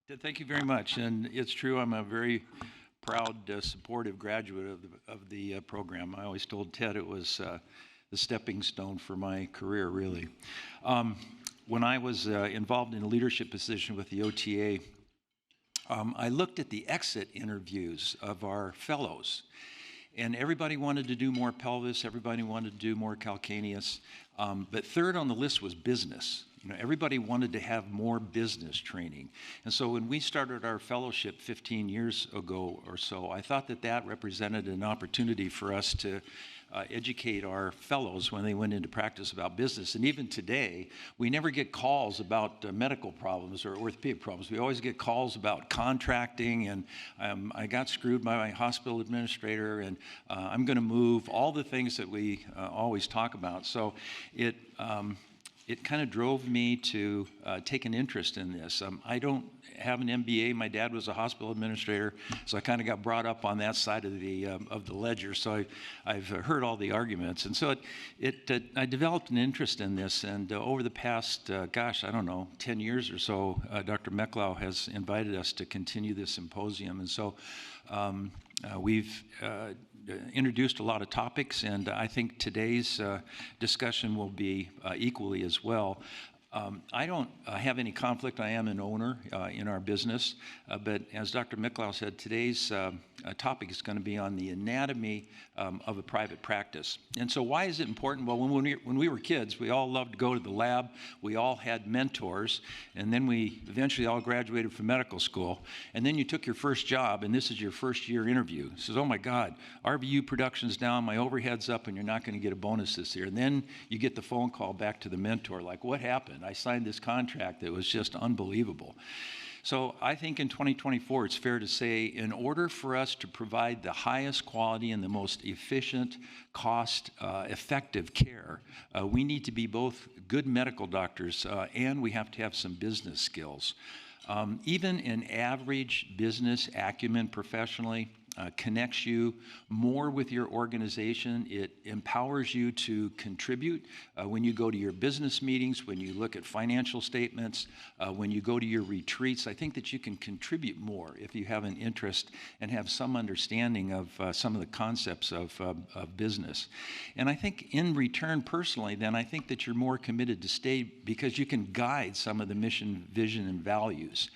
Ted, thank you very much. And it's true, I'm a very proud, supportive graduate of the program. I always told Ted it was the stepping stone for my career, really. When I was involved in a leadership position with the OTA, I looked at the exit interviews of our fellows. And everybody wanted to do more pelvis, everybody wanted to do more calcaneus, but third on the list was business. Everybody wanted to have more business training. And so when we started our fellowship 15 years ago or so, I thought that that represented an opportunity for us to educate our fellows when they went into practice about business. And even today, we never get calls about medical problems or orthopedic problems. We always get calls about contracting, and I got screwed by my hospital administrator, and I'm going to move, all the things that we always talk about. So it kind of drove me to take an interest in this. I don't have an MBA. My dad was a hospital administrator, so I kind of got brought up on that side of the ledger. So I've heard all the arguments, and so I developed an interest in this. And over the past, gosh, I don't know, 10 years or so, Dr. Mecklau has invited us to continue this symposium, and so we've introduced a lot of topics, and I think today's discussion will be equally as well. I don't have any conflict. I am an owner in our business, but as Dr. Mecklau said, today's topic is going to be on the anatomy of a private practice. And so why is it important? Well, when we were kids, we all loved to go to the lab. We all had mentors, and then we eventually all graduated from medical school. And then you took your first job, and this is your first year interview. It says, oh my God, RVU production's down, my overhead's up, and you're not going to get a bonus this year. And then you get the phone call back to the mentor, like, what happened? I signed this contract that was just unbelievable. So I think in 2024, it's fair to say, in order for us to provide the highest quality and the most efficient, cost-effective care, we need to be both good medical doctors and we have to have some business skills. Even an average business acumen professionally connects you more with your organization. It empowers you to contribute when you go to your business meetings, when you look at financial statements, when you go to your retreats. I think that you can contribute more if you have an interest and have some understanding of some of the concepts of business. And I think in return, personally, then I think that you're more committed to stay because you can guide some of the mission, vision, and values.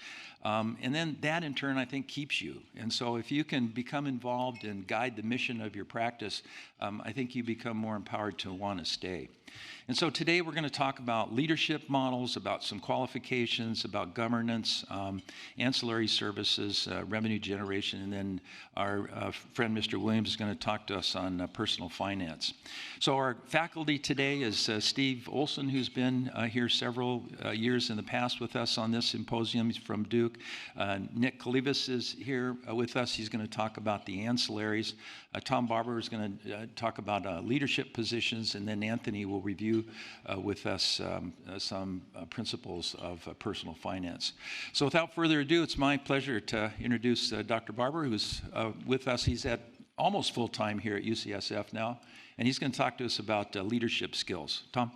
And then that, in turn, I think keeps you. And so if you can become involved and guide the mission of your practice, I think you become more empowered to want to stay. And so today we're going to talk about leadership models, about some qualifications, about governance, ancillary services, revenue generation, and then our friend Mr. Williams is going to talk to us on personal finance. So our faculty today is Steve Olson, who's been here several years in the past with us on this symposium. He's from Duke. Nick Colyvas is here with us. He's going to talk about the ancillaries. Tom Barber is going to talk about leadership positions, and then Anthony will review with us some principles of personal finance. So without further ado, it's my pleasure to introduce Dr. Barber, who's with us. He's at almost full-time here at UCSF now, and he's going to talk to us about leadership skills. Tom?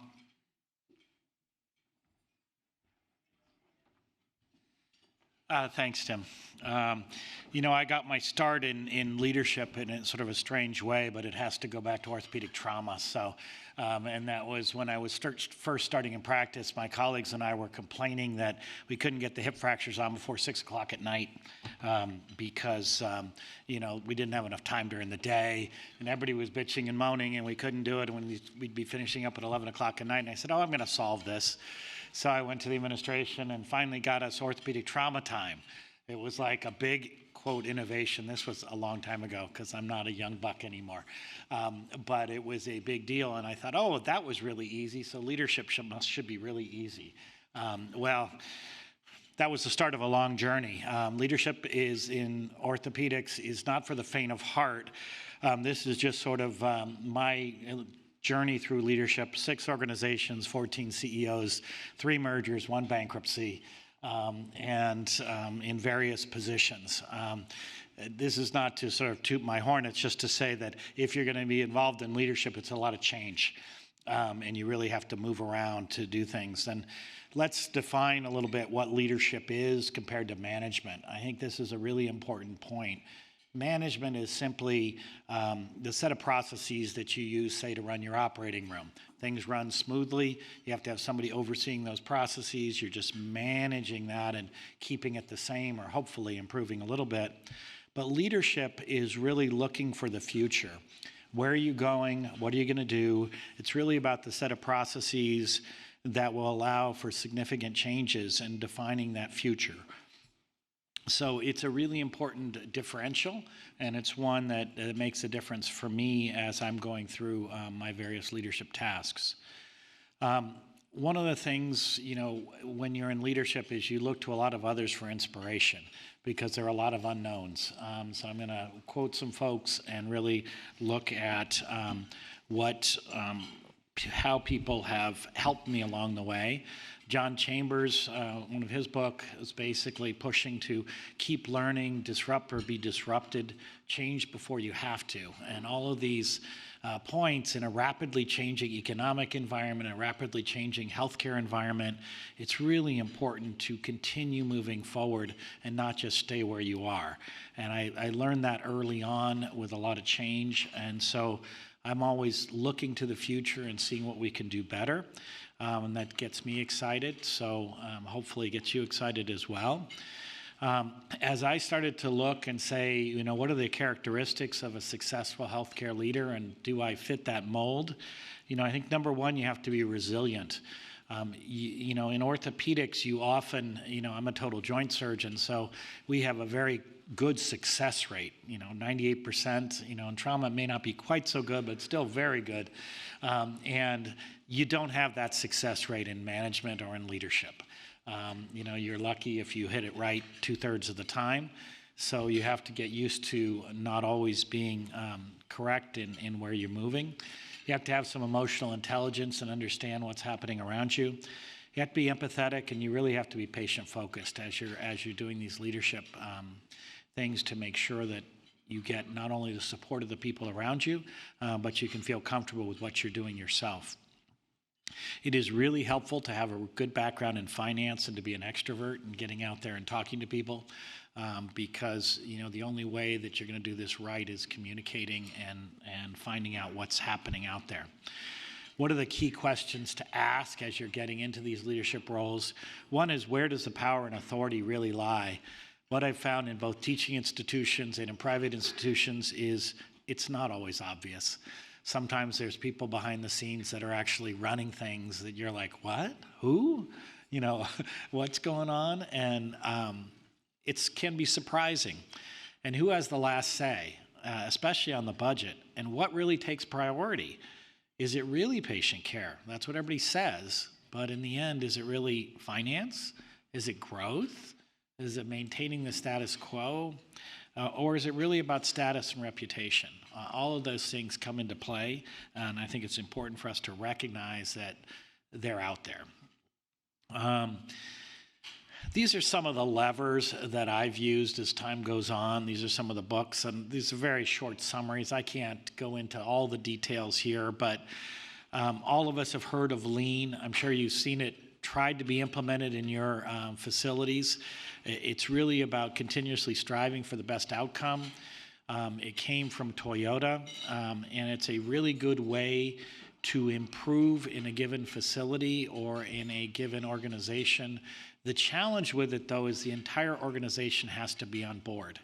Thanks, Tim. I got my start in leadership in sort of a strange way, but it has to go back to orthopedic trauma. So, and that was when I was first starting in practice. My colleagues and I were complaining that we couldn't get the hip fractures on before 6 o'clock at night because, we didn't have enough time during the day, and everybody was bitching and moaning, and we couldn't do it when we'd be finishing up at 11 o'clock at night. And I said, I'm going to solve this. So I went to the administration and finally got us orthopedic trauma time. It was like a big, quote, innovation. This was a long time ago because I'm not a young buck anymore. But it was a big deal. And I thought, that was really easy. So leadership should be really easy. Well, that was the start of a long journey. Leadership in orthopedics is not for the faint of heart. This is just sort of my journey through leadership, 6 organizations, 14 CEOs, 3 mergers, 1 bankruptcy, and in various positions. This is not to sort of toot my horn, it's just to say that if you're going to be involved in leadership, it's a lot of change. and you really have to move around to do things. And let's define a little bit what leadership is compared to management. I think this is a really important point. Management is simply the set of processes that you use, say, to run your operating room. Things run smoothly. You have to have somebody overseeing those processes. You're just managing that and keeping it the same, or hopefully improving a little bit. But leadership is really looking for the future. Where are you going? What are you going to do? It's really about the set of processes that will allow for significant changes and defining that future. So it's a really important differential, and it's one that makes a difference for me as I'm going through my various leadership tasks. One of the things, when you're in leadership is you look to a lot of others for inspiration, because there are a lot of unknowns. So I'm going to quote some folks and really look at how people have helped me along the way. John Chambers, one of his books is basically pushing to keep learning, disrupt or be disrupted, change before you have to. And all of these points in a rapidly changing economic environment, a rapidly changing healthcare environment, it's really important to continue moving forward and not just stay where you are. And I learned that early on with a lot of change. And so I'm always looking to the future and seeing what we can do better. And that gets me excited, so hopefully it gets you excited as well. As I started to look and say, what are the characteristics of a successful healthcare leader, and do I fit that mold? I think number one, you have to be resilient. In orthopedics, you often, I'm a total joint surgeon, so we have a very good success rate, 98%, in trauma it may not be quite so good, but still very good. And you don't have that success rate in management or in leadership. You're lucky if you hit it right 2/3 of the time. So you have to get used to not always being correct in where you're moving. You have to have some emotional intelligence and understand what's happening around you. You have to be empathetic, and you really have to be patient-focused as you're doing these leadership things to make sure that you get not only the support of the people around you, but you can feel comfortable with what you're doing yourself. It is really helpful to have a good background in finance and to be an extrovert and getting out there and talking to people, because the only way that you're going to do this right is communicating and finding out what's happening out there. What are the key questions to ask as you're getting into these leadership roles? One is, where does the power and authority really lie? What I've found in both teaching institutions and in private institutions is it's not always obvious. Sometimes there's people behind the scenes that are actually running things that you're like, what? Who? What's going on? And it can be surprising. And who has the last say, especially on the budget? And what really takes priority? Is it really patient care? That's what everybody says. But in the end, is it really finance? Is it growth? Is it maintaining the status quo? Or is it really about status and reputation? All of those things come into play, and I think it's important for us to recognize that they're out there. These are some of the levers that I've used as time goes on. These are some of the books, and these are very short summaries. I can't go into all the details here, but all of us have heard of lean. I'm sure you've seen it tried to be implemented in your facilities. It's really about continuously striving for the best outcome. It came from Toyota, and it's a really good way to improve in a given facility or in a given organization. The challenge with it, though, is the entire organization has to be on board.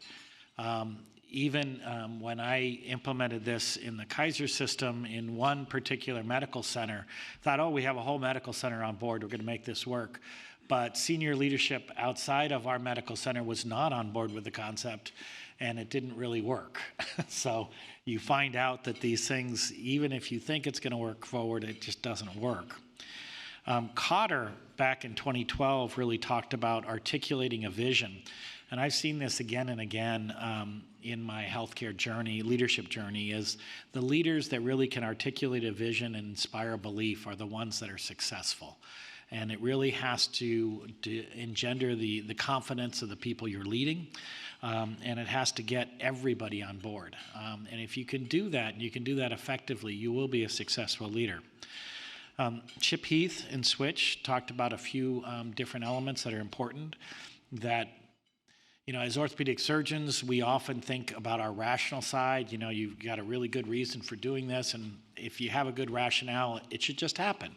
Even when I implemented this in the Kaiser system in one particular medical center, thought, oh, we have a whole medical center on board, we're going to make this work. But senior leadership outside of our medical center was not on board with the concept, and it didn't really work. So you find out that these things, even if you think it's going to work forward, it just doesn't work. Cotter, back in 2012, really talked about articulating a vision. And I've seen this again and again in my healthcare journey, leadership journey, is the leaders that really can articulate a vision and inspire belief are the ones that are successful. And it really has to engender the confidence of the people you're leading, and it has to get everybody on board. And if you can do that, and you can do that effectively, you will be a successful leader. Chip Heath in Switch talked about a few different elements that are important that, as orthopedic surgeons, we often think about our rational side. You've got a really good reason for doing this, and if you have a good rationale, it should just happen.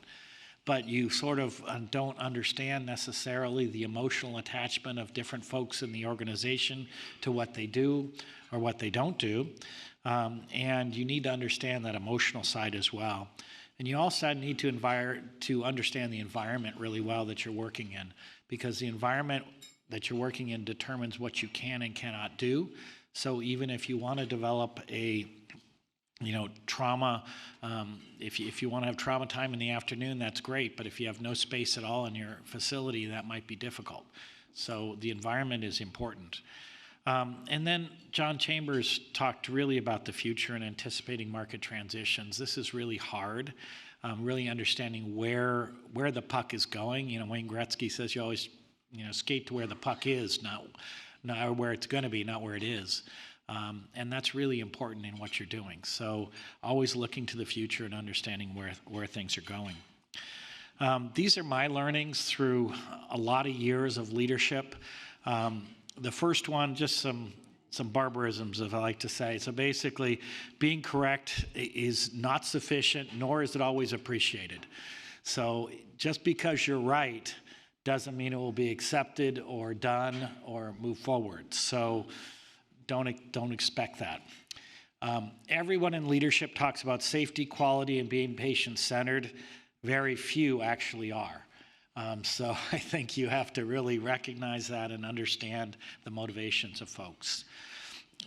But you sort of don't understand necessarily the emotional attachment of different folks in the organization to what they do or what they don't do. And you need to understand that emotional side as well. And you also need to understand the environment really well that you're working in, because the environment that you're working in determines what you can and cannot do. So even if you want to develop a trauma, if you want to have trauma time in the afternoon, that's great. But if you have no space at all in your facility, that might be difficult. So the environment is important. And then John Chambers talked really about the future and anticipating market transitions. This is really hard, really understanding where the puck is going. Wayne Gretzky says you always, skate to where the puck is, not where it's going to be, not where it is. And that's really important in what you're doing. So always looking to the future and understanding where things are going. These are my learnings through a lot of years of leadership. The first one, just some barbarisms, if I like to say. So basically, being correct is not sufficient, nor is it always appreciated. So just because you're right doesn't mean it will be accepted or done or move forward. So don't expect that. Everyone in leadership talks about safety, quality, and being patient-centered. Very few actually are. So I think you have to really recognize that and understand the motivations of folks.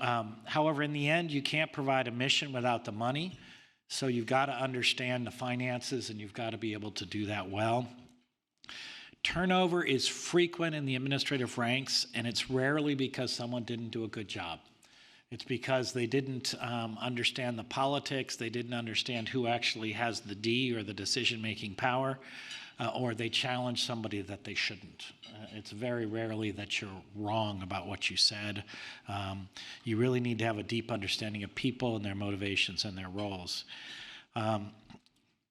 However, in the end, you can't provide a mission without the money. So you've got to understand the finances, and you've got to be able to do that well. Turnover is frequent in the administrative ranks, and it's rarely because someone didn't do a good job. It's because they didn't understand the politics, they didn't understand who actually has the D or the decision-making power, or they challenge somebody that they shouldn't. It's very rarely that you're wrong about what you said. You really need to have a deep understanding of people and their motivations and their roles.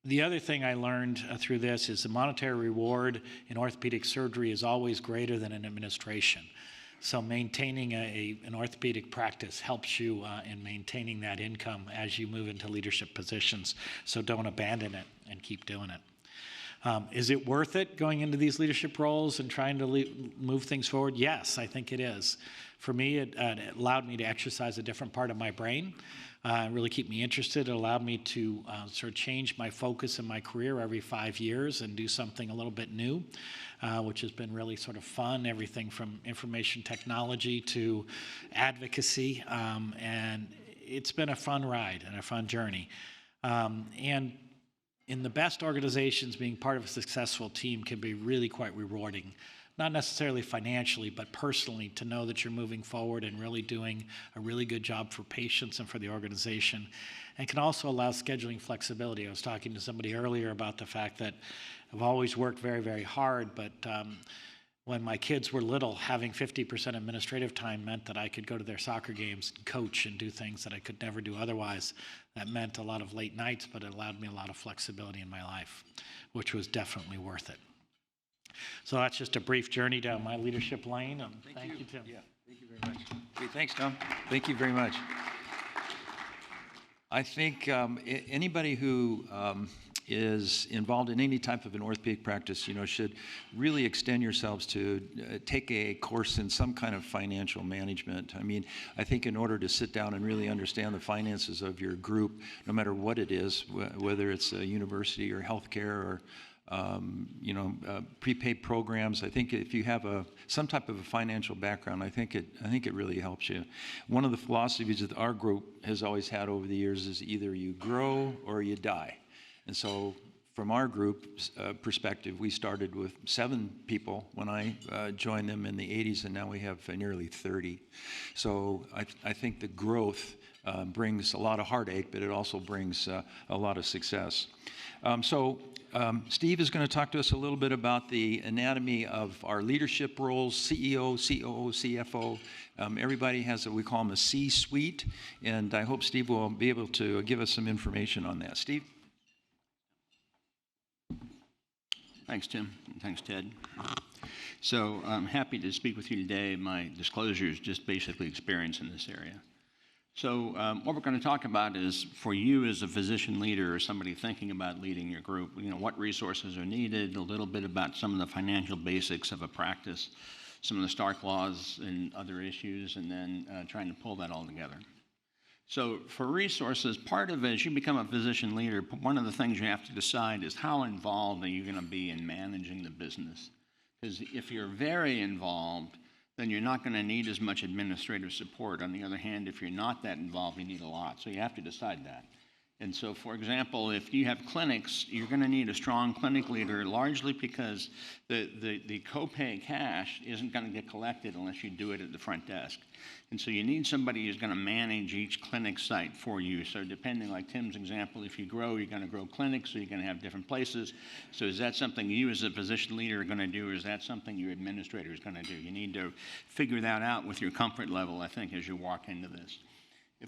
The other thing I learned through this is the monetary reward in orthopedic surgery is always greater than in administration. So maintaining an orthopedic practice helps you in maintaining that income as you move into leadership positions. So don't abandon it and keep doing it. Is it worth it going into these leadership roles and trying to move things forward? Yes, I think it is. For me, it allowed me to exercise a different part of my brain, really keep me interested. It allowed me to sort of change my focus in my career every 5 years and do something a little bit new, which has been really sort of fun, everything from information technology to advocacy. And it's been a fun ride and a fun journey. And in the best organizations, being part of a successful team can be really quite rewarding. Not necessarily financially, but personally, to know that you're moving forward and really doing a really good job for patients and for the organization. And can also allow scheduling flexibility. I was talking to somebody earlier about the fact that I've always worked very, very hard, but when my kids were little, having 50% administrative time meant that I could go to their soccer games and coach and do things that I could never do otherwise. That meant a lot of late nights, but it allowed me a lot of flexibility in my life, which was definitely worth it. So that's just a brief journey down my leadership lane. Thank you, Tim. Yeah, thank you very much. Okay, thanks, Tom. Thank you very much. I think anybody who is involved in any type of an orthopedic practice, should really extend yourselves to take a course in some kind of financial management. I mean, I think in order to sit down and really understand the finances of your group, no matter what it is, whether it's a university or healthcare or prepaid programs. I think if you have some type of a financial background, I think it really helps you. One of the philosophies that our group has always had over the years is either you grow or you die. And so from our group's perspective, we started with 7 people when I joined them in the 80s, and now we have nearly 30. So I think the growth brings a lot of heartache, but it also brings a lot of success. Steve is going to talk to us a little bit about the anatomy of our leadership roles: CEO, COO, CFO. Everybody has we call them a C-suite, and I hope Steve will be able to give us some information on that. Steve? Thanks, Tim. And thanks, Ted. So I'm happy to speak with you today. My disclosure is just basically experience in this area. So what we're going to talk about is, for you as a physician leader or somebody thinking about leading your group, what resources are needed, a little bit about some of the financial basics of a practice, some of the Stark laws and other issues, and then trying to pull that all together. So for resources, part of it, as you become a physician leader, one of the things you have to decide is how involved are you going to be in managing the business? Because if you're very involved, then you're not going to need as much administrative support. On the other hand, if you're not that involved, you need a lot. So you have to decide that. And so, for example, if you have clinics, you're going to need a strong clinic leader, largely because the copay cash isn't going to get collected unless you do it at the front desk. And so you need somebody who's going to manage each clinic site for you. So depending, like Tim's example, if you grow, you're going to grow clinics, so you're going to have different places. So is that something you as a physician leader are going to do, or is that something your administrator is going to do? You need to figure that out with your comfort level, I think, as you walk into this.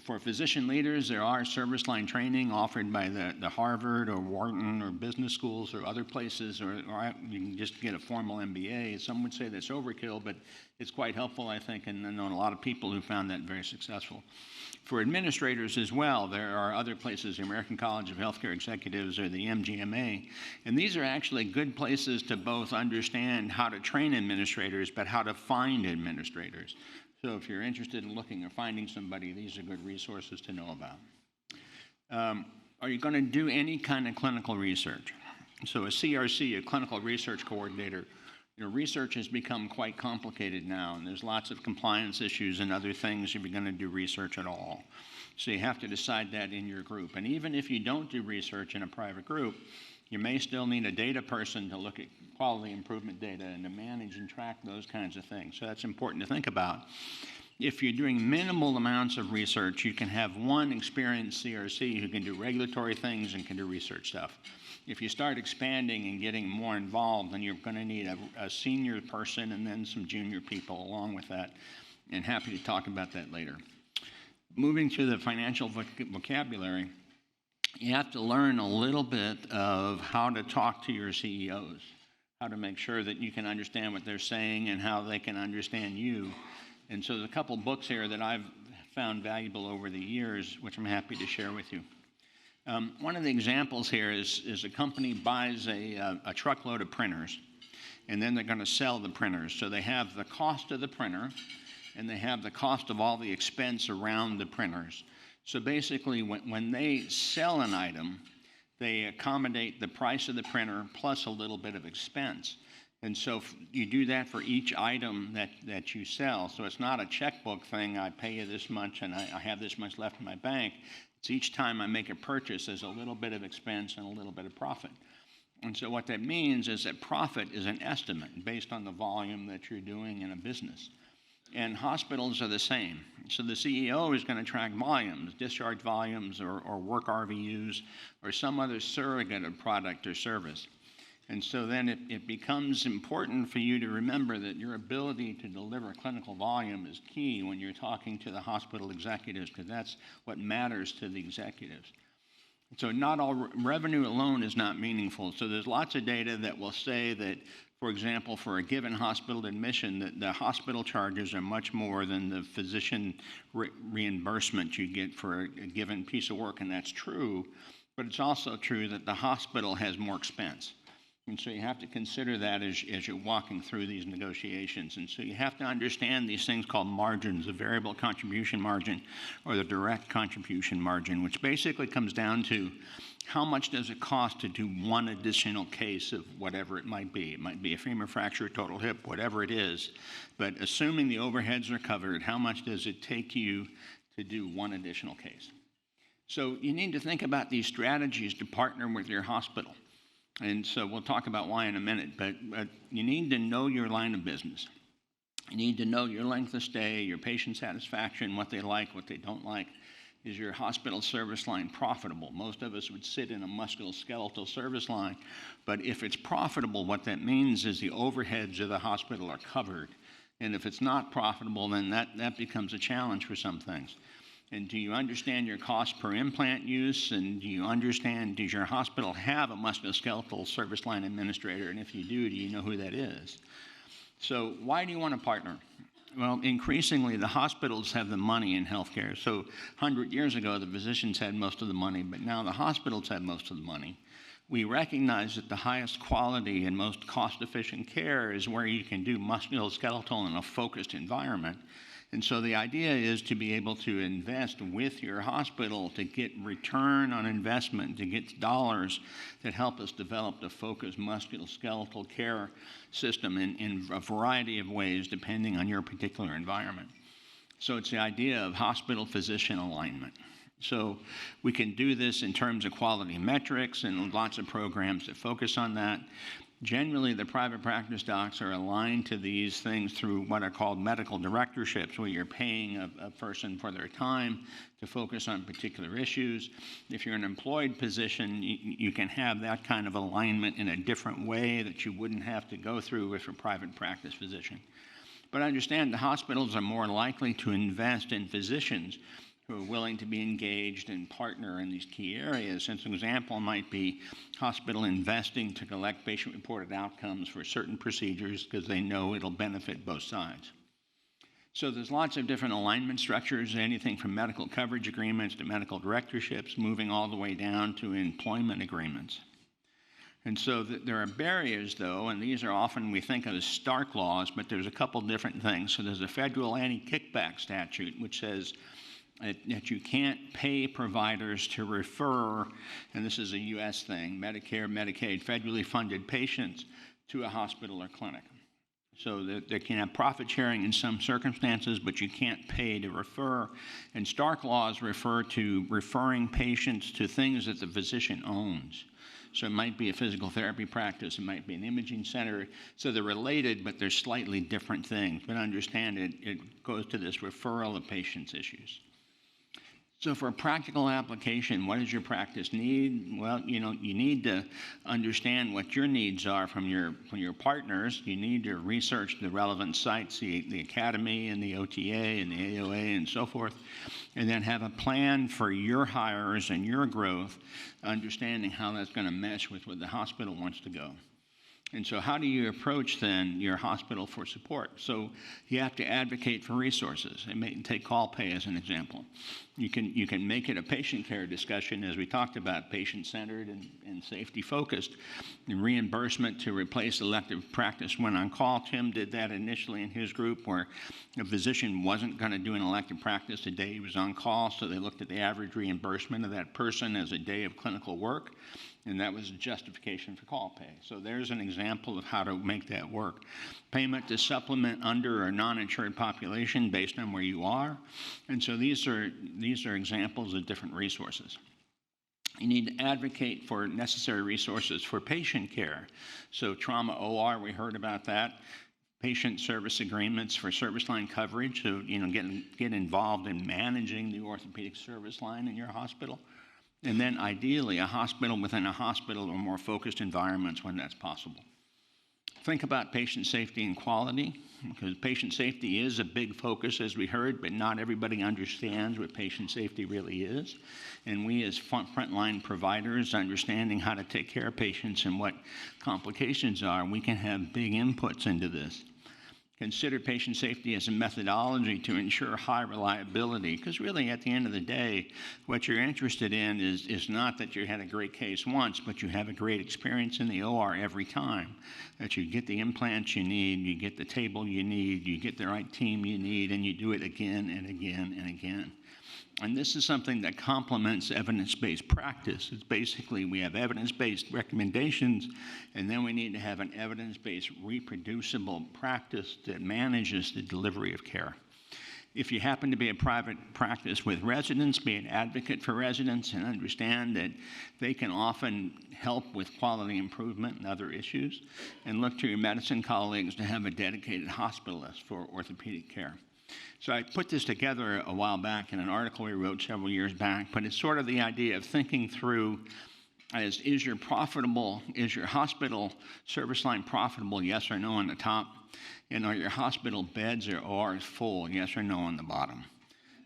For physician leaders, there are service line training offered by the Harvard or Wharton or business schools or other places, or you can just get a formal MBA. Some would say that's overkill, but it's quite helpful, I think, and I know a lot of people who found that very successful. For administrators as well, there are other places, the American College of Healthcare Executives or the MGMA, and these are actually good places to both understand how to train administrators, but how to find administrators. So if you're interested in looking or finding somebody, these are good resources to know about. Are you going to do any kind of clinical research? So a CRC, a clinical research coordinator, research has become quite complicated now, and there's lots of compliance issues and other things if you're going to do research at all. So you have to decide that in your group. And even if you don't do research in a private group, you may still need a data person to look at quality improvement data and to manage and track those kinds of things. So that's important to think about. If you're doing minimal amounts of research, you can have one experienced CRC who can do regulatory things and can do research stuff. If you start expanding and getting more involved, then you're going to need a senior person and then some junior people along with that. And happy to talk about that later. Moving to the financial vocabulary, you have to learn a little bit of how to talk to your CEOs, how to make sure that you can understand what they're saying and how they can understand you. And so there's a couple books here that I've found valuable over the years, which I'm happy to share with you. One of the examples here is a company buys a truckload of printers, and then they're going to sell the printers. So they have the cost of the printer, and they have the cost of all the expense around the printers. So basically, when they sell an item, they accommodate the price of the printer plus a little bit of expense. And so you do that for each item that you sell. So it's not a checkbook thing, I pay you this much and I have this much left in my bank. It's each time I make a purchase, there's a little bit of expense and a little bit of profit. And so what that means is that profit is an estimate based on the volume that you're doing in a business. And hospitals are the same. So the CEO is going to track volumes, discharge volumes or work RVUs or some other surrogate of product or service. And so then it becomes important for you to remember that your ability to deliver clinical volume is key when you're talking to the hospital executives, because that's what matters to the executives. So not all revenue alone is not meaningful. So there's lots of data that will say that, for example, for a given hospital admission, that the hospital charges are much more than the physician reimbursement you get for a given piece of work, and that's true. But it's also true that the hospital has more expense. And so you have to consider that as you're walking through these negotiations. And so you have to understand these things called margins, the variable contribution margin or the direct contribution margin, which basically comes down to how much does it cost to do one additional case of whatever it might be. It might be a femur fracture, total hip, whatever it is. But assuming the overheads are covered, how much does it take you to do one additional case? So you need to think about these strategies to partner with your hospital. And so we'll talk about why in a minute, but you need to know your line of business. You need to know your length of stay, your patient satisfaction, what they like, what they don't like. Is your hospital service line profitable? Most of us would sit in a musculoskeletal service line, but if it's profitable, what that means is the overheads of the hospital are covered. And if it's not profitable, then that becomes a challenge for some things. And do you understand your cost per implant use? And do you understand, does your hospital have a musculoskeletal service line administrator? And if you do you know who that is? So why do you want to partner? Well, increasingly, the hospitals have the money in healthcare. So 100 years ago, the physicians had most of the money, but now the hospitals have most of the money. We recognize that the highest quality and most cost-efficient care is where you can do musculoskeletal in a focused environment. And so the idea is to be able to invest with your hospital to get return on investment, to get dollars that help us develop the focused musculoskeletal care system in a variety of ways depending on your particular environment. So it's the idea of hospital-physician alignment. So we can do this in terms of quality metrics and lots of programs that focus on that. Generally, the private practice docs are aligned to these things through what are called medical directorships, where you're paying a person for their time to focus on particular issues. If you're an employed position, you can have that kind of alignment in a different way that you wouldn't have to go through with a private practice physician. But understand the hospitals are more likely to invest in physicians who are willing to be engaged and partner in these key areas. And an example might be hospital investing to collect patient-reported outcomes for certain procedures because they know it'll benefit both sides. So there's lots of different alignment structures, anything from medical coverage agreements to medical directorships, moving all the way down to employment agreements. And so there are barriers, though, and these are often we think of as stark laws, but there's a couple different things. So there's a federal anti-kickback statute, which says that you can't pay providers to refer, and this is a U.S. thing, Medicare, Medicaid, federally funded patients to a hospital or clinic. So that they can have profit sharing in some circumstances, but you can't pay to refer. And stark laws refer to referring patients to things that the physician owns. So it might be a physical therapy practice, it might be an imaging center. So they're related, but they're slightly different things. But understand it goes to this referral of patients' issues. So for a practical application, what does your practice need? Well, you need to understand what your needs are from your partners. You need to research the relevant sites, the academy and the OTA and the AOA and so forth, and then have a plan for your hires and your growth, understanding how that's going to mesh with where the hospital wants to go. And so how do you approach, then, your hospital for support? So you have to advocate for resources. Take call pay as an example. You can make it a patient care discussion, as we talked about, patient-centered and safety-focused, and reimbursement to replace elective practice when on call. Tim did that initially in his group, where a physician wasn't going to do an elective practice the day he was on call, so they looked at the average reimbursement of that person as a day of clinical work. And that was a justification for call pay. So there's an example of how to make that work. Payment to supplement under or non-insured population based on where you are. And so these are examples of different resources. You need to advocate for necessary resources for patient care. So trauma OR, we heard about that. Patient service agreements for service line coverage. So, get involved in managing the orthopedic service line in your hospital. And then ideally, a hospital within a hospital or more focused environments when that's possible. Think about patient safety and quality, because patient safety is a big focus, as we heard, but not everybody understands what patient safety really is. And we as frontline providers, understanding how to take care of patients and what complications are, we can have big inputs into this. Consider patient safety as a methodology to ensure high reliability, because really at the end of the day, what you're interested in is not that you had a great case once, but you have a great experience in the OR every time, that you get the implants you need, you get the table you need, you get the right team you need, and you do it again and again and again. And this is something that complements evidence-based practice. It's basically we have evidence-based recommendations, and then we need to have an evidence-based reproducible practice that manages the delivery of care. If you happen to be a private practice with residents, be an advocate for residents and understand that they can often help with quality improvement and other issues, and look to your medicine colleagues to have a dedicated hospitalist for orthopedic care. So I put this together a while back in an article we wrote several years back, but it's sort of the idea of thinking through is your hospital service line profitable, yes or no on the top? And are your hospital beds or ORs full, yes or no on the bottom?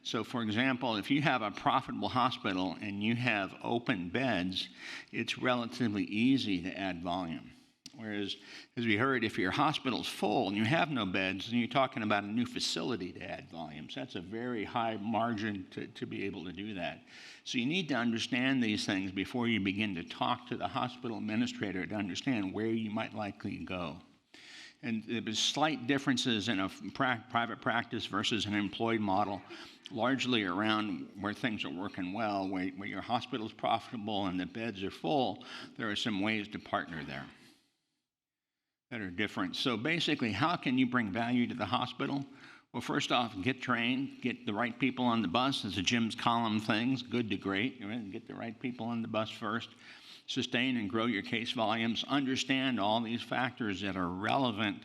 So for example, if you have a profitable hospital and you have open beds, it's relatively easy to add volume. Whereas, as we heard, if your hospital's full and you have no beds, then you're talking about a new facility to add volume. So that's a very high margin to be able to do that. So you need to understand these things before you begin to talk to the hospital administrator to understand where you might likely go. And there was slight differences in a private practice versus an employed model, largely around where things are working well, where your hospital's profitable and the beds are full. There are some ways to partner there that are different. So basically, how can you bring value to the hospital? Well, first off, get trained, get the right people on the bus. As a Jim's column things, good to great. Right? Get the right people on the bus first. Sustain and grow your case volumes. Understand all these factors that are relevant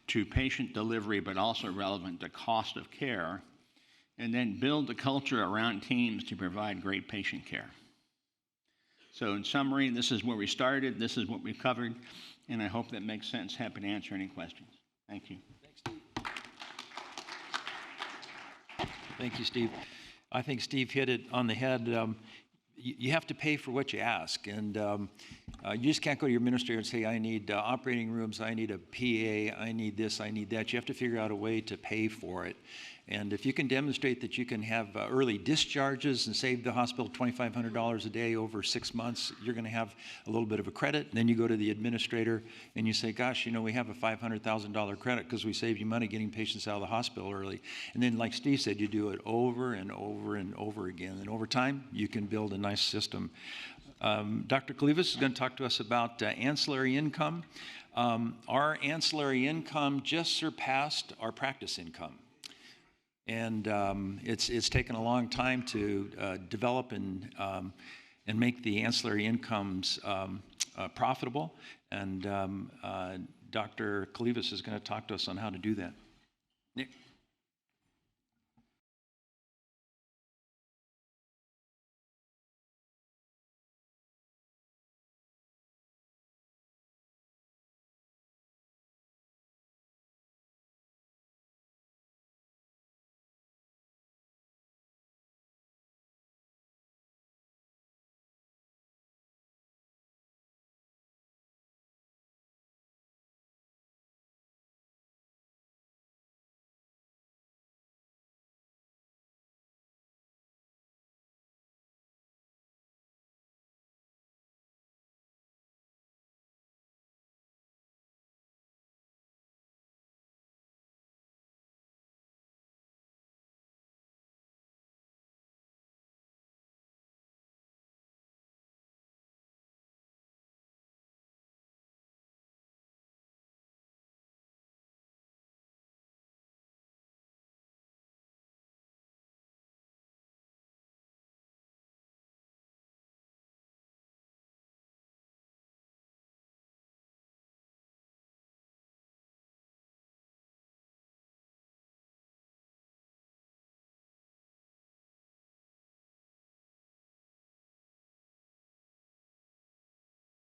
to patient delivery, but also relevant to cost of care. And then build the culture around teams to provide great patient care. So in summary, this is where we started. This is what we covered. And I hope that makes sense. Happy to answer any questions. Thank you. Thank you, Steve. I think Steve hit it on the head. You have to pay for what you ask, and you just can't go to your administrator and say, I need operating rooms, I need a PA, I need this, I need that. You have to figure out a way to pay for it. And if you can demonstrate that you can have early discharges and save the hospital $2,500 a day over 6 months, you're going to have a little bit of a credit. And then you go to the administrator and you say, gosh, we have a $500,000 credit because we saved you money getting patients out of the hospital early. And then, like Steve said, you do it over and over and over again. And over time, you can build a nice system. Dr. Colyvas is going to talk to us about ancillary income. Our ancillary income just surpassed our practice income. And it's taken a long time to develop and make the ancillary incomes profitable. And Dr. Colyvas is going to talk to us on how to do that. Nick.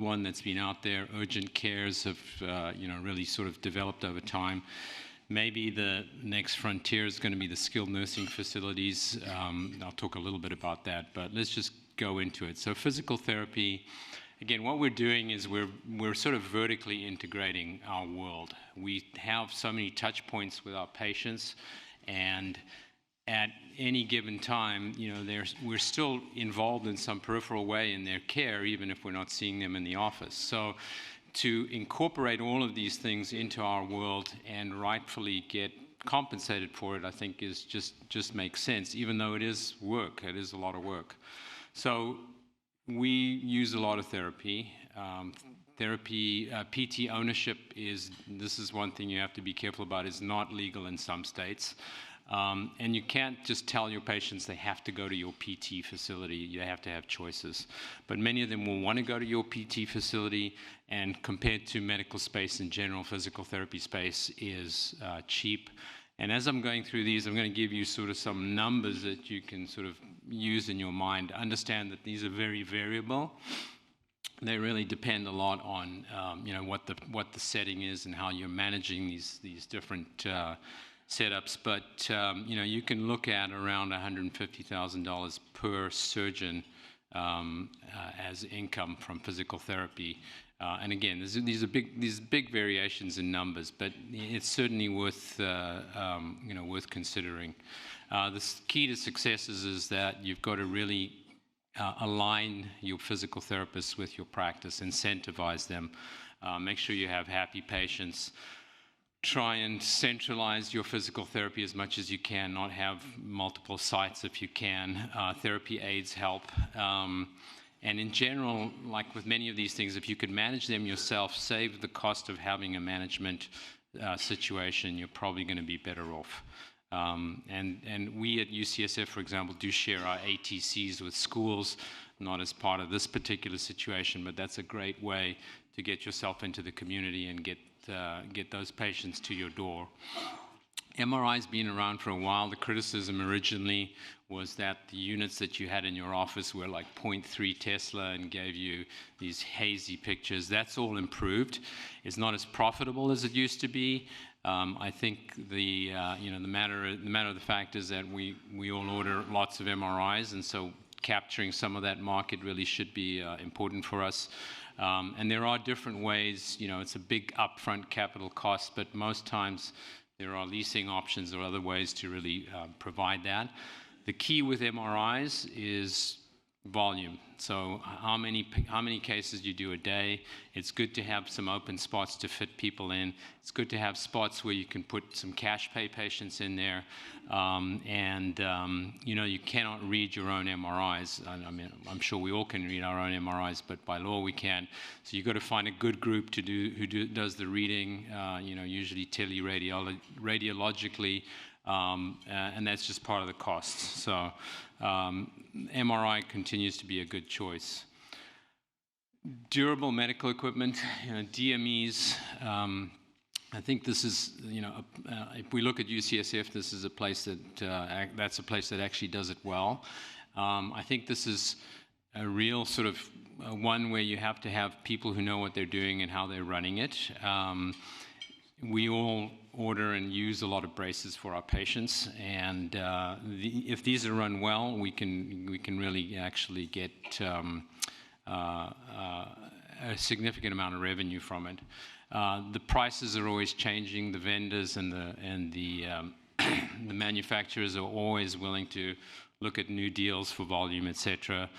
One that's been out there. Urgent cares have, really sort of developed over time. Maybe the next frontier is going to be the skilled nursing facilities. I'll talk a little bit about that, but let's just go into it. So physical therapy, again, what we're doing is we're sort of vertically integrating our world. We have so many touch points with our patients, and at any given time, we're still involved in some peripheral way in their care, even if we're not seeing them in the office. So to incorporate all of these things into our world and rightfully get compensated for it, I think is just makes sense, even though it is work. It is a lot of work. So we use a lot of therapy. PT ownership this is one thing you have to be careful about, is not legal in some states. And you can't just tell your patients they have to go to your PT facility. You have to have choices. But many of them will want to go to your PT facility, and compared to medical space in general, physical therapy space is cheap. And as I'm going through these, I'm going to give you sort of some numbers that you can sort of use in your mind. Understand that these are very variable. They really depend a lot on what the setting is and how you're managing these different setups. But you can look at around $150,000 per surgeon as income from physical therapy. And again, these are big variations in numbers, but it's certainly worth considering. The key to success is that you've got to really align your physical therapists with your practice, incentivize them, make sure you have happy patients. Try and centralize your physical therapy as much as you can, not have multiple sites if you can. Therapy aids help. And in general, like with many of these things, if you could manage them yourself, save the cost of having a management situation, you're probably going to be better off. And we at UCSF, for example, do share our ATCs with schools, not as part of this particular situation, but that's a great way to get yourself into the community and get those patients to your door. MRI's been around for a while. The criticism originally was that the units that you had in your office were like 0.3 Tesla and gave you these hazy pictures. That's all improved. It's not as profitable as it used to be. I think the matter of the fact is that we all order lots of MRIs, and so capturing some of that market really should be important for us. And there are different ways. It's a big upfront capital cost, but most times there are leasing options or other ways to really provide that. The key with MRIs is volume. So how many cases you do a day. It's good to have some open spots to fit people in. It's good to have spots where you can put some cash pay patients in there. You cannot read your own MRIs. I mean, I'm sure we all can read our own MRIs, but by law we can. So you've got to find a good group who does the reading, usually teleradiologically, and that's just part of the costs. So MRI continues to be a good choice. Durable medical equipment, DMEs. I think this is, if we look at UCSF, this is a place that's a place that actually does it well. I think this is a real sort of one where you have to have people who know what they're doing and how they're running it. We all order and use a lot of braces for our patients, and if these are run well, we can really actually get a significant amount of revenue from it. The prices are always changing. The vendors and the manufacturers are always willing to look at new deals for volume, etc.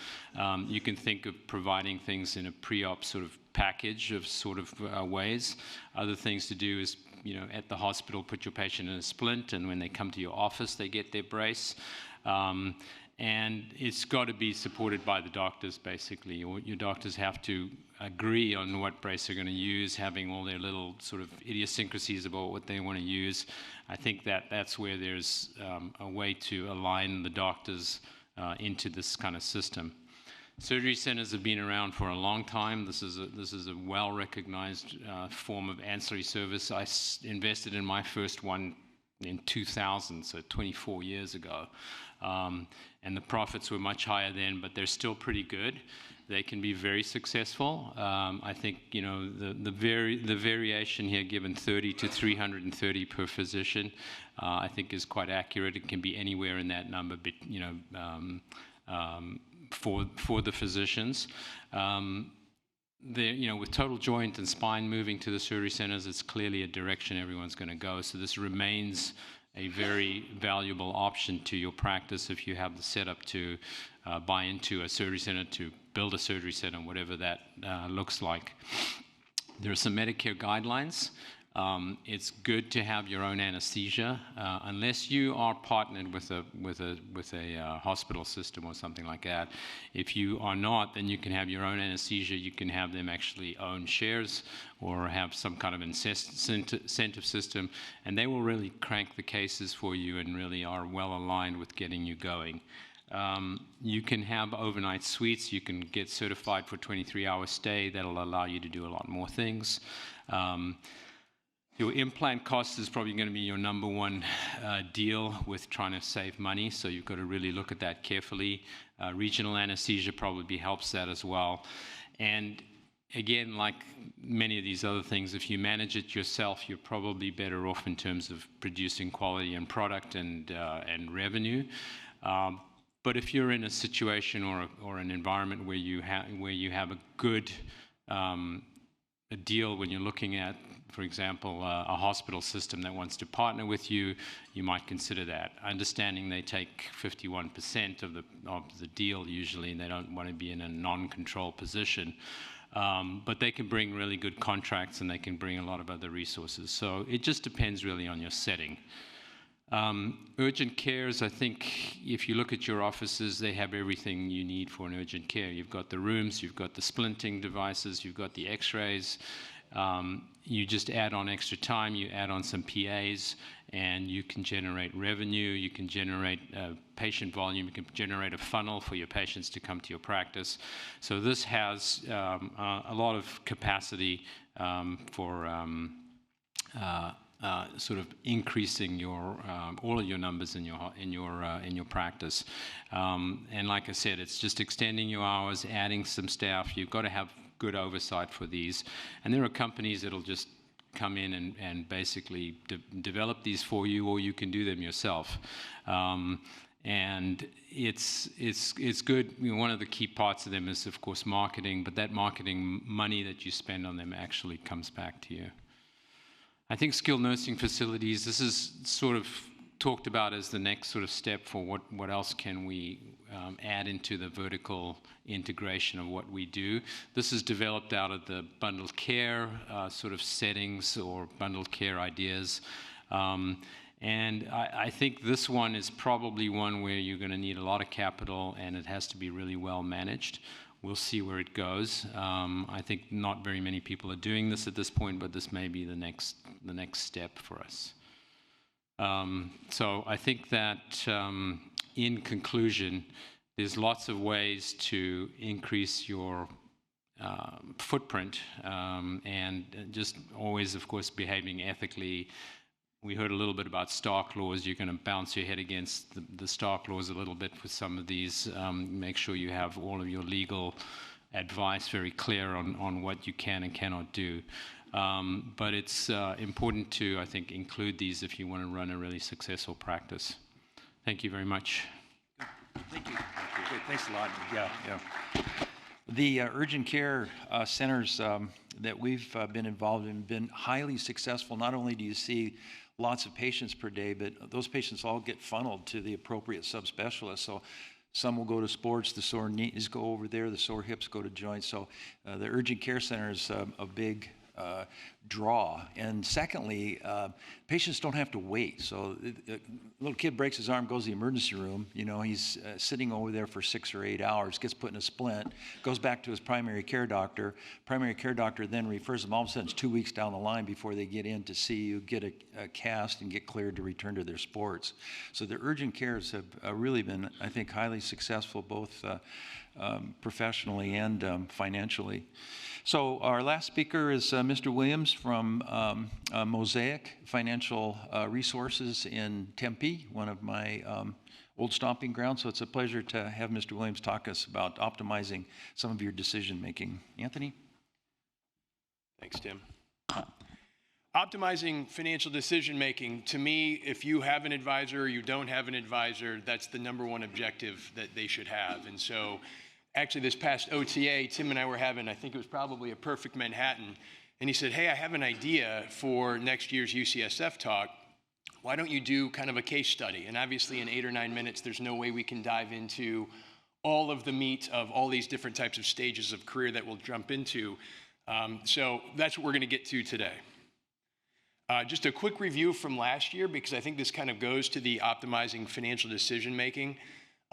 You can think of providing things in a pre-op sort of package of sort of ways. Other things to do is, at the hospital, put your patient in a splint, and when they come to your office, they get their brace. And it's got to be supported by the doctors, basically. Your doctors have to agree on what brace they're going to use, having all their little sort of idiosyncrasies about what they want to use. I think that's where there's a way to align the doctors into this kind of system. Surgery centers have been around for a long time. This is a well-recognized form of ancillary service. I invested in my first one in 2000, so 24 years ago. And the profits were much higher then, but they're still pretty good. They can be very successful. I think the variation here, given 30 to 330 per physician, I think is quite accurate. It can be anywhere in that number, but for the physicians. With total joint and spine moving to the surgery centers, it's clearly a direction everyone's going to go. So this remains a very valuable option to your practice if you have the setup to buy into a surgery center, to build a surgery center, whatever that looks like. There are some Medicare guidelines It's good to have your own anesthesia, unless you are partnered with a hospital system or something like that. If you are not, then you can have your own anesthesia. You can have them actually own shares or have some kind of incentive system, and they will really crank the cases for you and really are well aligned with getting you going. You can have overnight suites. You can get certified for 23-hour stay. That'll allow you to do a lot more things. Your implant cost is probably going to be your number one deal with trying to save money, so you've got to really look at that carefully. Regional anesthesia probably helps that as well. And again, like many of these other things, if you manage it yourself, you're probably better off in terms of producing quality and product and revenue. But if you're in a situation or an environment where you have a good a deal when you're looking at, for example, a hospital system that wants to partner with you, you might consider that. Understanding they take 51% of the deal usually, and they don't want to be in a non-control position. But they can bring really good contracts, and they can bring a lot of other resources. So it just depends really on your setting. Urgent cares, I think if you look at your offices, they have everything you need for an urgent care. You've got the rooms, you've got the splinting devices, you've got the x-rays. You just add on extra time, you add on some PAs, and you can generate revenue, you can generate patient volume, you can generate a funnel for your patients to come to your practice. So this has a lot of capacity for sort of increasing your all of your numbers in your practice, and like I said, it's just extending your hours, adding some staff. You've got to have good oversight for these, and there are companies that'll just come in and basically develop these for you, or you can do them yourself. And it's good. You know, one of the key parts of them is, of course, marketing, but that marketing money that you spend on them actually comes back to you. I think skilled nursing facilities, this is sort of talked about as the next sort of step for what else can we add into the vertical integration of what we do. This is developed out of the bundled care sort of settings or bundled care ideas. And I think this one is probably one where you're going to need a lot of capital, and it has to be really well managed. We'll see where it goes. I think not very many people are doing this at this point, but this may be the next step for us. So I think that in conclusion, there's lots of ways to increase your footprint, and just always, of course, behaving ethically. We heard a little bit about Stark laws. You're going to bounce your head against the Stark laws a little bit with some of these. Make sure you have all of your legal advice very clear on what you can and cannot do. But it's important to, I think, include these if you want to run a really successful practice. Thank you very much. Thank you. Great. Thanks a lot. Yeah. The urgent care centers that we've been involved in have been highly successful. Not only do you see lots of patients per day, but those patients all get funneled to the appropriate subspecialists. So some will go to sports, the sore knees go over there, the sore hips go to joints. So the urgent care center is a big draw. And secondly, patients don't have to wait. So a little kid breaks his arm, goes to the emergency room. You know, he's sitting over there for 6 or 8 hours, gets put in a splint, goes back to his primary care doctor. Primary care doctor then refers them. All of a sudden, it's 2 weeks down the line before they get in to see you, get a cast, and get cleared to return to their sports. So the urgent cares have really been, I think, highly successful, both professionally and financially. So our last speaker is Mr. Williams from Mosaic Financial Resources in Tempe, one of my old stomping grounds. So it's a pleasure to have Mr. Williams talk to us about optimizing some of your decision making. Anthony? Thanks, Tim. Optimizing financial decision making, to me, if you have an advisor or you don't have an advisor, that's the number one objective that they should have. And so actually this past OTA, Tim and I were having, I think it was probably a perfect Manhattan, and he said, hey, I have an idea for next year's UCSF talk. Why don't you do kind of a case study? And obviously in 8 or 9 minutes, there's no way we can dive into all of the meat of all these different types of stages of career that we'll jump into. So that's what we're going to get to today. Just a quick review from last year, because I think this kind of goes to the optimizing financial decision making.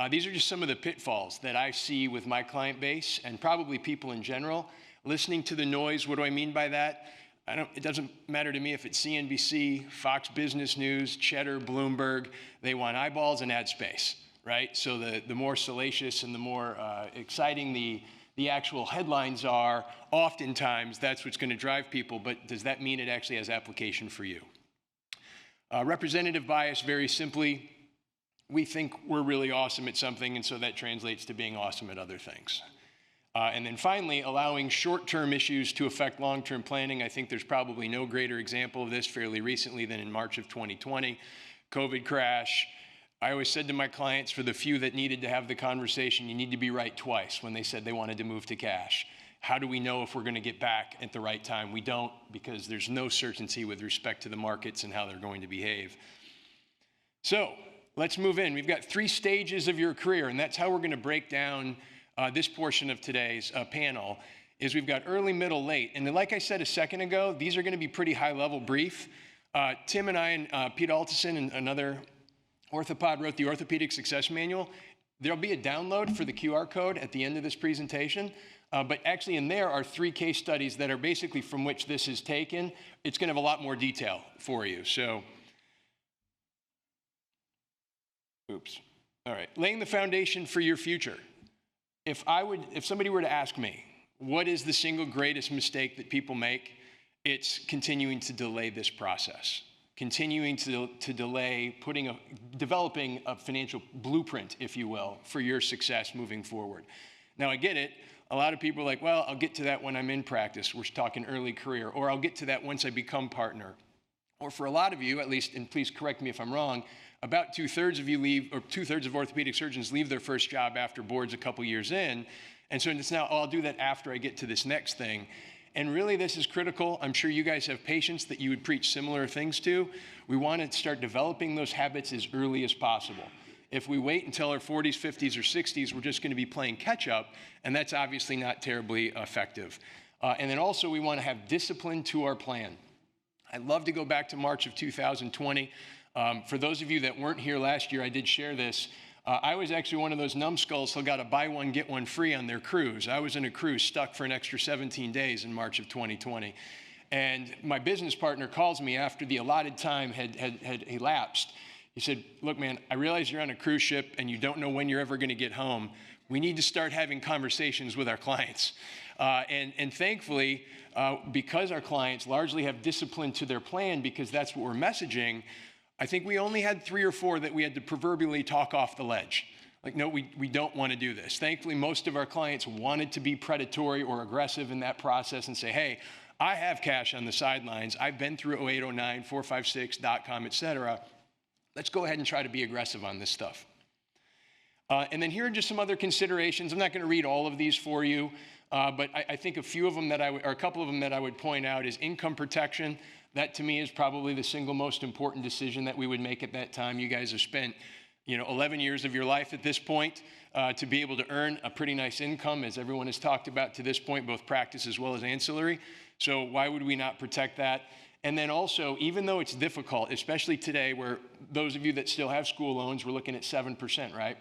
These are just some of the pitfalls that I see with my client base and probably people in general. Listening to the noise, what do I mean by that? It doesn't matter to me if it's CNBC, Fox Business News, Cheddar, Bloomberg. They want eyeballs and ad space, right? So the more salacious and the more exciting the actual headlines are, oftentimes that's what's going to drive people, but does that mean it actually has application for you? Representative bias, very simply, we think we're really awesome at something, and so that translates to being awesome at other things. And then finally, allowing short-term issues to affect long-term planning. I think there's probably no greater example of this fairly recently than in March of 2020, COVID crash. I always said to my clients, for the few that needed to have the conversation, you need to be right twice when they said they wanted to move to cash. How do we know if we're going to get back at the right time? We don't, because there's no certainty with respect to the markets and how they're going to behave. So let's move in. We've got 3 stages of your career, and that's how we're going to break down this portion of today's panel. Is we've got early, middle, late. And then, like I said a second ago, these are going to be pretty high-level brief. Tim and I and Pete Olson and another orthopod wrote the Orthopaedic Success Manual. There'll be a download for the QR code at the end of this presentation. But actually in there are 3 case studies that are basically from which this is taken. It's going to have a lot more detail for you. So, oops. All right. Laying the foundation for your future. If somebody were to ask me, what is the single greatest mistake that people make? It's continuing to delay this process. Continuing to delay developing a financial blueprint, if you will, for your success moving forward. Now, I get it. A lot of people are like, well, I'll get to that when I'm in practice. We're talking early career. Or I'll get to that once I become partner. Or for a lot of you, at least, and please correct me if I'm wrong, about 2/3 of you leave, or 2/3 of orthopedic surgeons leave their first job after boards a couple years in. And so it's now, oh, I'll do that after I get to this next thing. And really, this is critical. I'm sure you guys have patients that you would preach similar things to. We want to start developing those habits as early as possible. If we wait until our 40s, 50s, or 60s, we're just going to be playing catch up, and that's obviously not terribly effective. And then also, we want to have discipline to our plan. I'd love to go back to March of 2020. For those of you that weren't here last year, I did share this. I was actually one of those numbskulls who got a buy one, get one free on their cruise. I was in a cruise stuck for an extra 17 days in March of 2020. And my business partner calls me after the allotted time had elapsed. He said, look, man, I realize you're on a cruise ship and you don't know when you're ever going to get home. We need to start having conversations with our clients. And thankfully, because our clients largely have discipline to their plan, because that's what we're messaging, I think we only had 3 or 4 that we had to proverbially talk off the ledge. Like, no, we don't want to do this. Thankfully, most of our clients wanted to be predatory or aggressive in that process and say, hey, I have cash on the sidelines. I've been through 08, 09, 456, .com, et cetera. Let's go ahead and try to be aggressive on this stuff. And then here are just some other considerations. I'm not going to read all of these for you, but I think a few of them or a couple of them that I would point out is income protection. That to me is probably the single most important decision that we would make at that time. You guys have spent, 11 years of your life at this point to be able to earn a pretty nice income, as everyone has talked about to this point, both practice as well as ancillary. So why would we not protect that? And then also, even though it's difficult, especially today where those of you that still have school loans, we're looking at 7%, right?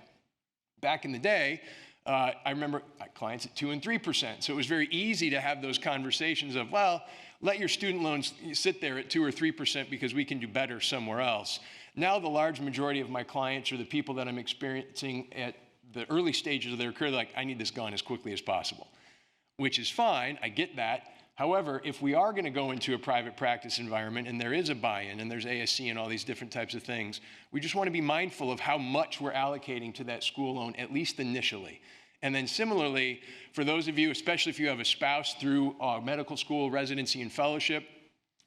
Back in the day, I remember clients at 2% and 3%. So it was very easy to have those conversations of, well, let your student loans sit there at 2 or 3% because we can do better somewhere else. Now the large majority of my clients are the people that I'm experiencing at the early stages of their career, like, I need this gone as quickly as possible, which is fine. I get that. However, if we are going to go into a private practice environment and there is a buy-in and there's ASC and all these different types of things, we just want to be mindful of how much we're allocating to that school loan, at least initially. And then similarly, for those of you, especially if you have a spouse through medical school, residency, and fellowship,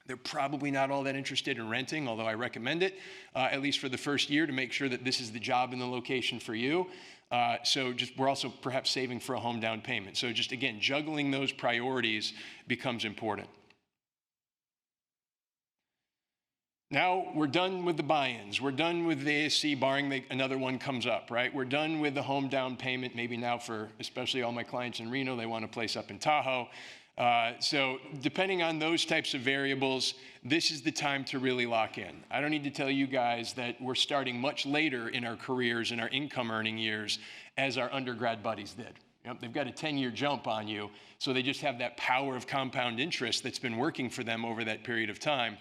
they're probably not all that interested in renting, although I recommend it, at least for the first year, to make sure that this is the job and the location for you. So we're also perhaps saving for a home down payment. So just, again, juggling those priorities becomes important. Now we're done with the buy-ins. We're done with the ASC, barring another one comes up, right? We're done with the home down payment. Maybe now for especially all my clients in Reno, they want a place up in Tahoe. So depending on those types of variables, this is the time to really lock in. I don't need to tell you guys that we're starting much later in our careers and our income earning years as our undergrad buddies did. They've got a 10-year jump on you, so they just have that power of compound interest that's been working for them over that period of time.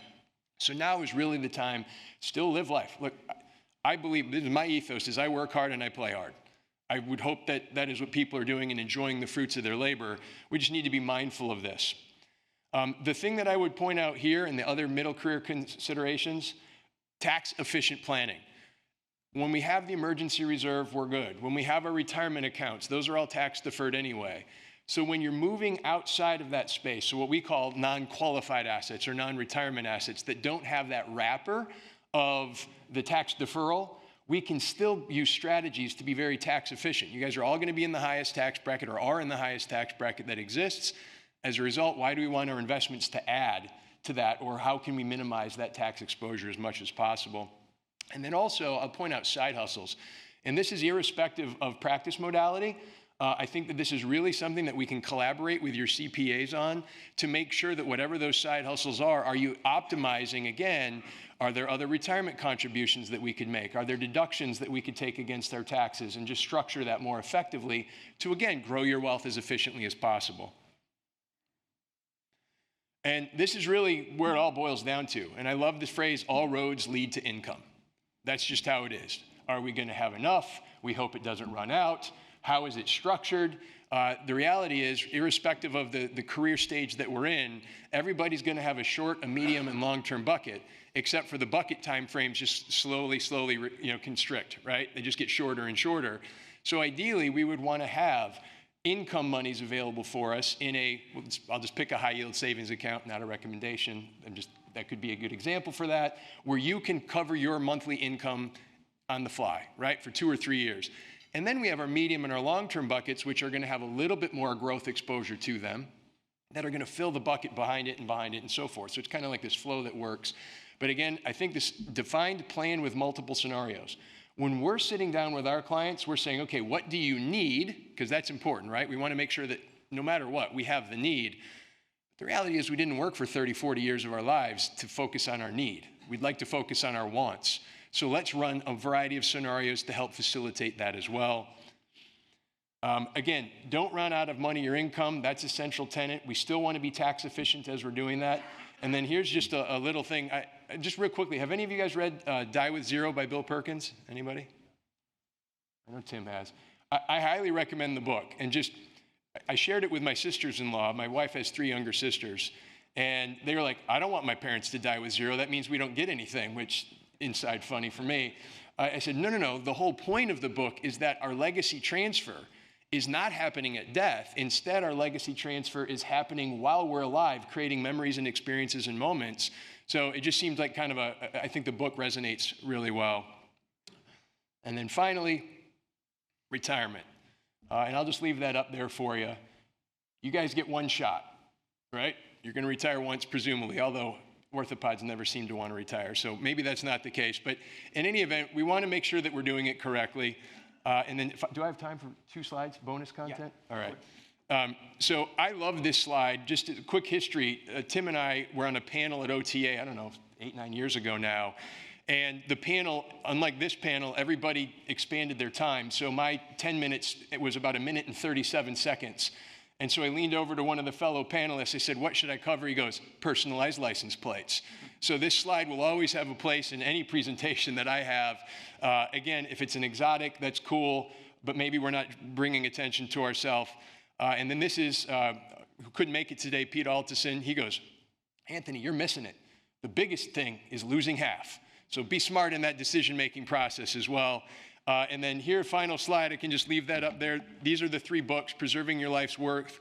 So now is really the time, still live life. Look, I believe, this is my ethos, is I work hard and I play hard. I would hope that that is what people are doing and enjoying the fruits of their labor. We just need to be mindful of this. The thing that I would point out here and the other middle career considerations, tax efficient planning. When we have the emergency reserve, we're good. When we have our retirement accounts, those are all tax deferred anyway. So when you're moving outside of that space, so what we call non-qualified assets or non-retirement assets that don't have that wrapper of the tax deferral, we can still use strategies to be very tax efficient. You guys are all going to be in the highest tax bracket or are in the highest tax bracket that exists. As a result, why do we want our investments to add to that, or how can we minimize that tax exposure as much as possible? And then also, I'll point out side hustles. And this is irrespective of practice modality. I think that this is really something that we can collaborate with your CPAs on to make sure that whatever those side hustles are you optimizing, again, are there other retirement contributions that we could make? Are there deductions that we could take against our taxes and just structure that more effectively to, again, grow your wealth as efficiently as possible? And this is really where it all boils down to. And I love this phrase, all roads lead to income. That's just how it is. Are we going to have enough? We hope it doesn't run out. How is it structured? The reality is, irrespective of the career stage that we're in, everybody's going to have a short, a medium, and long-term bucket, except for the bucket time frames just slowly, constrict, right? They just get shorter and shorter. So ideally, we would want to have income monies available for us in I'll just pick a high-yield savings account, not a recommendation. That could be a good example for that, where you can cover your monthly income on the fly, right, for 2 or 3 years. And then we have our medium and our long-term buckets, which are going to have a little bit more growth exposure to them, that are going to fill the bucket behind it and so forth. So it's kind of like this flow that works. But again, I think this defined plan with multiple scenarios. When we're sitting down with our clients, we're saying, okay, what do you need? Because that's important, right? We want to make sure that no matter what, we have the need. The reality is we didn't work for 30, 40 years of our lives to focus on our need. We'd like to focus on our wants. So let's run a variety of scenarios to help facilitate that as well. Again, don't run out of money or income. That's a central tenet. We still want to be tax efficient as we're doing that. And then here's just a little thing. Just real quickly, have any of you guys read Die with Zero by Bill Perkins? Anybody? I know Tim has. I highly recommend the book. And I shared it with my sisters-in-law. My wife has 3 younger sisters. And they were like, I don't want my parents to die with zero. That means we don't get anything, which inside funny for me. I said, no. The whole point of the book is that our legacy transfer is not happening at death. Instead, our legacy transfer is happening while we're alive, creating memories and experiences and moments. So it just seems like kind of I think the book resonates really well. And then finally, retirement. And I'll just leave that up there for you. You guys get one shot, right? You're going to retire once, presumably, although orthopods never seem to want to retire. So maybe that's not the case. But in any event, we want to make sure that we're doing it correctly. And then, do I have time for 2 slides, bonus content? Yeah. All right. So I love this slide. Just a quick history. Tim and I were on a panel at OTA, I don't know, 8, 9 years ago now. And the panel, unlike this panel, everybody expanded their time. So my 10 minutes, it was about 1 minute and 37 seconds. And so I leaned over to one of the fellow panelists. I said, what should I cover? He goes, personalized license plates. So this slide will always have a place in any presentation that I have. Again, if it's an exotic, that's cool, but maybe we're not bringing attention to ourselves. And then this is, who couldn't make it today, Pete Altison. He goes, Anthony, you're missing it. The biggest thing is losing half. So be smart in that decision-making process as well. And then here, final slide, I can just leave that up there. These are the 3 books, Preserving Your Life's Worth,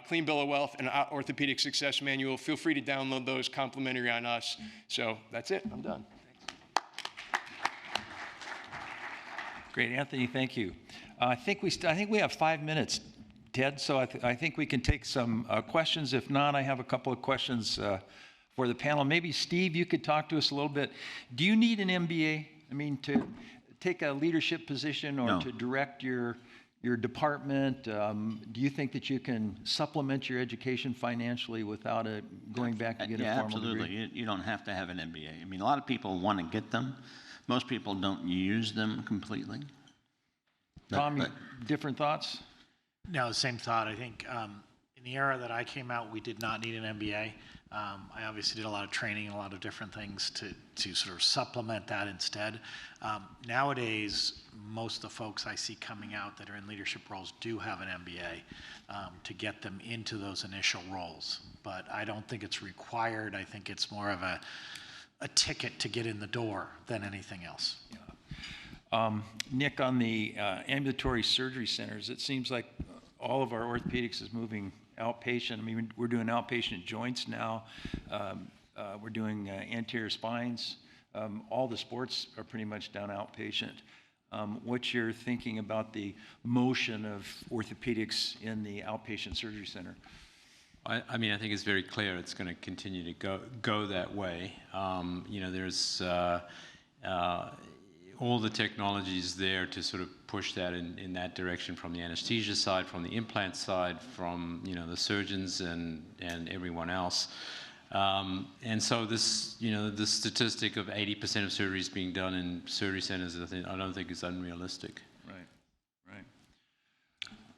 Clean Bill of Wealth, and Orthopedic Success Manual. Feel free to download those, complimentary on us. So that's it, I'm done. Great, Anthony, thank you. I think we have 5 minutes, Ted, so I think we can take some questions. If not, I have a couple of questions for the panel. Maybe, Steve, you could talk to us a little bit. Do you need an MBA? I mean, to take a leadership position or to direct your your department? Do you think that you can supplement your education financially without going back to get a formal degree? Absolutely. You don't have to have an MBA. I mean, a lot of people want to get them. Most people don't use them completely. Tom, different thoughts? No, same thought. I think in the era that I came out, we did not need an MBA. I obviously did a lot of training and a lot of different things to sort of supplement that instead. Nowadays, most of the folks I see coming out that are in leadership roles do have an MBA to get them into those initial roles. But I don't think it's required. I think it's more of a ticket to get in the door than anything else. Nick, on the ambulatory surgery centers, it seems like all of our orthopedics is moving outpatient. I mean, we're doing outpatient joints now. We're doing anterior spines. All the sports are pretty much done outpatient. What's your thinking about the motion of orthopedics in the outpatient surgery center? I mean, I think it's very clear it's going to continue to go that way. You know, there's all the technologies there to sort of push that in that direction, from the anesthesia side, from the implant side, from, you know, the surgeons and everyone else. And so this, you know, the statistic of 80% of surgeries being done in surgery centers, I don't think is unrealistic. Right.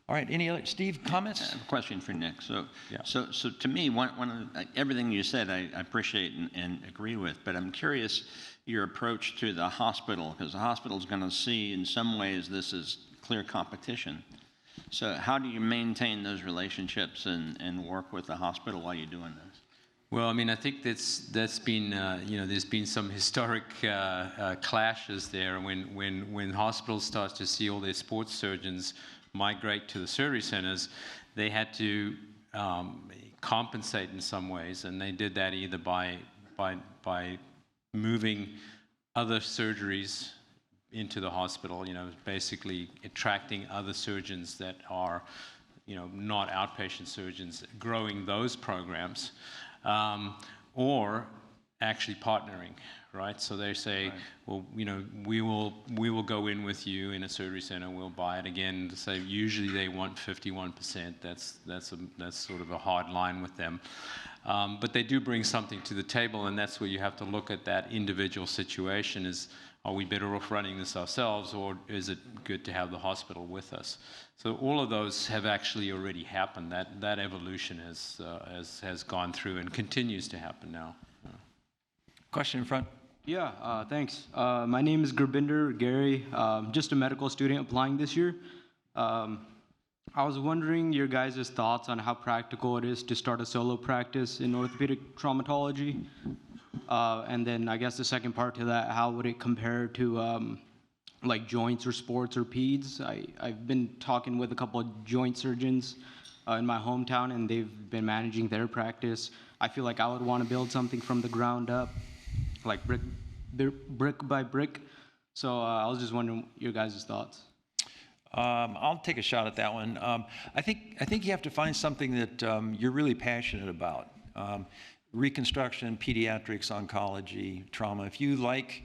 All right. Any other, Steve, comments? I have a question for Nick. So, Yeah. so to me, one of everything you said, I appreciate and agree with. But I'm curious your approach to the hospital, because the hospital is going to see, in some ways, this is clear competition. So, how do you maintain those relationships and work with the hospital while you're doing this? Well, I mean, I think that's been, you know, there's been some historic clashes there when hospitals start to see all their sports surgeons migrate to the surgery centers. They had to compensate in some ways, and they did that either by moving other surgeries into the hospital, you know, basically attracting other surgeons that are, you know, not outpatient surgeons, growing those programs, or actually partnering, right? So they say, right, well, you know, we will go in with you in a surgery center, we'll buy it again. So usually they want 51%. That's sort of a hard line with them. But they do bring something to the table, and that's where you have to look at that individual situation. Are we better off running this ourselves, or is it good to have the hospital with us? So all of those have actually already happened. That evolution has gone through and continues to happen now. Question in front. Yeah, thanks. My name is Gurbinder Gary, just a medical student applying this year. I was wondering your guys' thoughts on how practical it is to start a solo practice in orthopedic traumatology. And then I guess the second part to that, how would it compare to like joints or sports or peds? I've been talking with a couple of joint surgeons in my hometown, and they've been managing their practice. I feel like I would want to build something from the ground up, like brick by brick. So I was just wondering your guys' thoughts. I'll take a shot at that one. I think you have to find something that you're really passionate about. Reconstruction, pediatrics, oncology, trauma. If you like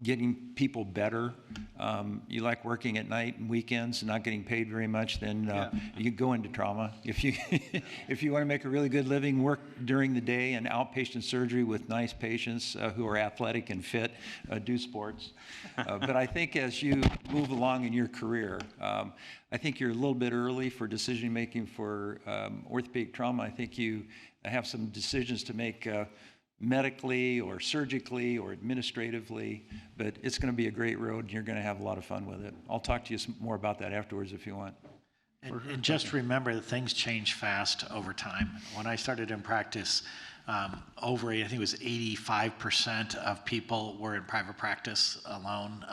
getting people better, you like working at night and weekends and not getting paid very much, then you can go into trauma. If you if you want to make a really good living, work during the day in outpatient surgery with nice patients who are athletic and fit, do sports. But I think as you move along in your career, I think you're a little bit early for decision making for orthopedic trauma. I think you have some decisions to make medically or surgically or administratively, but it's going to be a great road and you're going to have a lot of fun with it. I'll talk to you more about that afterwards if you want. And just remember that things change fast over time. When I started in practice, I think it was 85% of people were in private practice alone.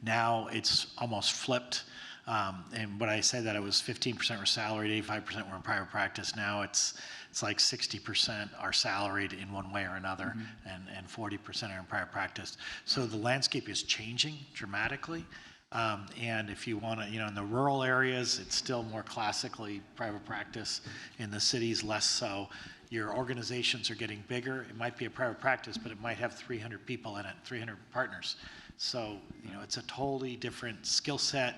Now it's almost flipped. And when I say that, it was 15% were salaried, 85% were in private practice. Now it's like 60% are salaried in one way or another, and 40% are in private practice. So the landscape is changing dramatically. And if you want to, in the rural areas, it's still more classically private practice. In the cities, less so. Your organizations are getting bigger. It might be a private practice, but it might have 300 people in it, 300 partners. So, it's a totally different skill set,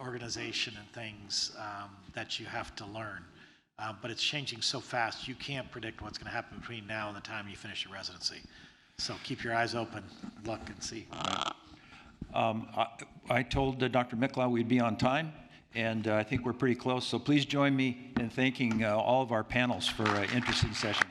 organization and things that you have to learn. But it's changing so fast, you can't predict what's going to happen between now and the time you finish your residency. So keep your eyes open, look and see. I told Dr. Miklau we'd be on time, and I think we're pretty close. So please join me in thanking all of our panels for an interesting session.